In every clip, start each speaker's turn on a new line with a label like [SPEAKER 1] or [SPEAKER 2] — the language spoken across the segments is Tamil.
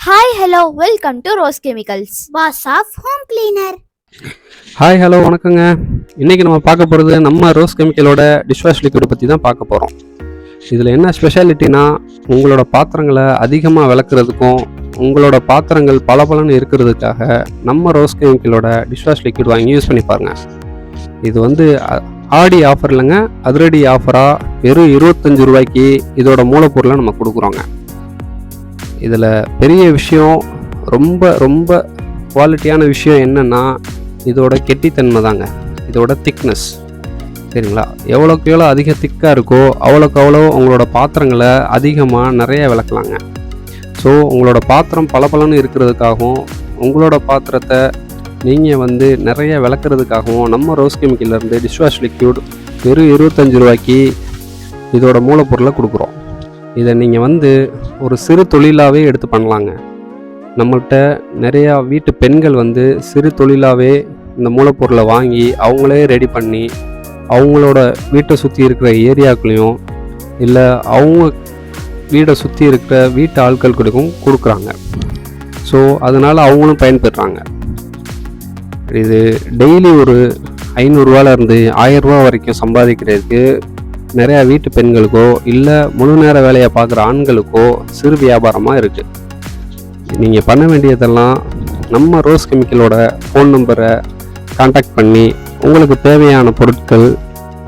[SPEAKER 1] Hi, hello, welcome to Rose Chemicals. Wasaf Home Cleaner.
[SPEAKER 2] Hi hello வணக்கங்க. இன்றைக்கி நம்ம பார்க்க போகிறது நம்ம ரோஸ் கெமிக்கலோட டிஷ்வாஷ் லிக்விட் பற்றி தான் பார்க்க போகிறோம். இதில் என்ன ஸ்பெஷாலிட்டினா, உங்களோட பாத்திரங்களை அதிகமாக விளக்குறதுக்கும் உங்களோட பாத்திரங்கள் பளபளன்னு இருக்கிறதுக்காக நம்ம ரோஸ் கெமிக்கலோட டிஷ்வாஷ் லிக்விட் வாங்கி யூஸ் பண்ணி பாருங்கள். இது ஆடி ஆஃபர் இல்லைங்க, அதிரடி ஆஃபராக வெறும் 25 ரூபாய்க்கு இதோட மூலப்பொருளை நம்ம கொடுக்குறோங்க. இதில் பெரிய விஷயம், ரொம்ப குவாலிட்டியான விஷயம் என்னென்னா இதோட கெட்டித்தன்மை தாங்க, இதோட திக்னஸ். சரிங்களா? எவ்வளோக்கு எவ்வளோ அதிக திக்காக இருக்கோ அவ்வளோக்கு அவ்வளோ உங்களோட பாத்திரங்களை அதிகமாக நிறைய விளக்கலாங்க. ஸோ உங்களோட பாத்திரம் பளபளன்னு இருக்கிறதுக்காகவும் உங்களோட பாத்திரத்தை நீங்கள் நிறைய விளக்குறதுக்காகவும் நம்ம ரோஸ் கெமிக்கல்லேருந்து டிஷ்வாஷ் லிக்விட் வெறும் 25 ரூபாய்க்கு இதோட மூலப்பொருளை கொடுக்குறோம். இதை நீங்கள் ஒரு சிறு தொழிலாகவே எடுத்து பண்ணலாங்க. நம்மள்கிட்ட நிறையா வீட்டு பெண்கள் சிறு தொழிலாகவே இந்த மூலப்பொருளை வாங்கி அவங்களே ரெடி பண்ணி அவங்களோட வீட்டை சுற்றி இருக்கிற ஏரியாக்குள்ளேயும் இல்லை அவங்க வீடை சுற்றி இருக்கிற வீட்டு ஆட்களுக்கும் கொடுக்குறாங்க. ஸோ அதனால் அவங்களும் பயன்பெறாங்க. இது டெய்லி ஒரு 500 ரூபாயிலேருந்து 1000 ரூபா வரைக்கும் சம்பாதிக்கிறதுக்கு நிறையா வீட்டு பெண்களுக்கோ இல்லை முழு நேர வேலையை பார்க்குற ஆண்களுக்கோ சிறு வியாபாரமாக இருக்குது. நீங்கள் பண்ண வேண்டியதெல்லாம் நம்ம ரோஸ் கெமிக்கலோட ஃபோன் நம்பரை கான்டாக்ட் பண்ணி உங்களுக்கு தேவையான பொருட்கள்,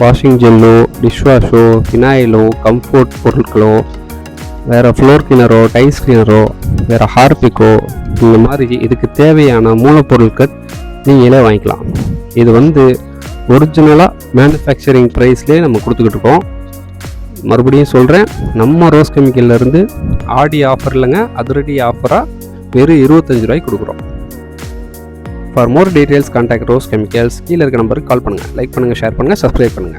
[SPEAKER 2] வாஷிங் ஜெல்லோ, டிஷ்வாஷோ, ஃபினாயிலோ, கம்ஃபோர்ட் பொருட்களோ, வேறு ஃப்ளோர் கிளீனரோ, டைல்ஸ் கிளீனரோ, வேறு ஹார்பிக்கோ, இந்த மாதிரி இதுக்கு தேவையான மூலப்பொருட்கள் நீங்களே வாங்கிக்கலாம். இது ஒரிஜினலாக மேனுஃபேக்சரிங் ப்ரைஸ்லேயே நம்ம கொடுத்துக்கிட்டு இருக்கோம். மறுபடியும் சொல்கிறேன், நம்ம ரோஸ் கெமிக்கல்லேருந்து ஆடி ஆஃபர் இல்லைங்க, அதிரடி ஆஃபராக வெறும் 25 ரூபாய்க்கு கொடுக்குறோம். For more details contact rose chemicals. கீழே இருக்க நம்பருக்கு கால் பண்ணுங்கள், லைக் பண்ணுங்கள், ஷேர் பண்ணுங்கள், சப்ஸ்கிரைப் பண்ணுங்கள்.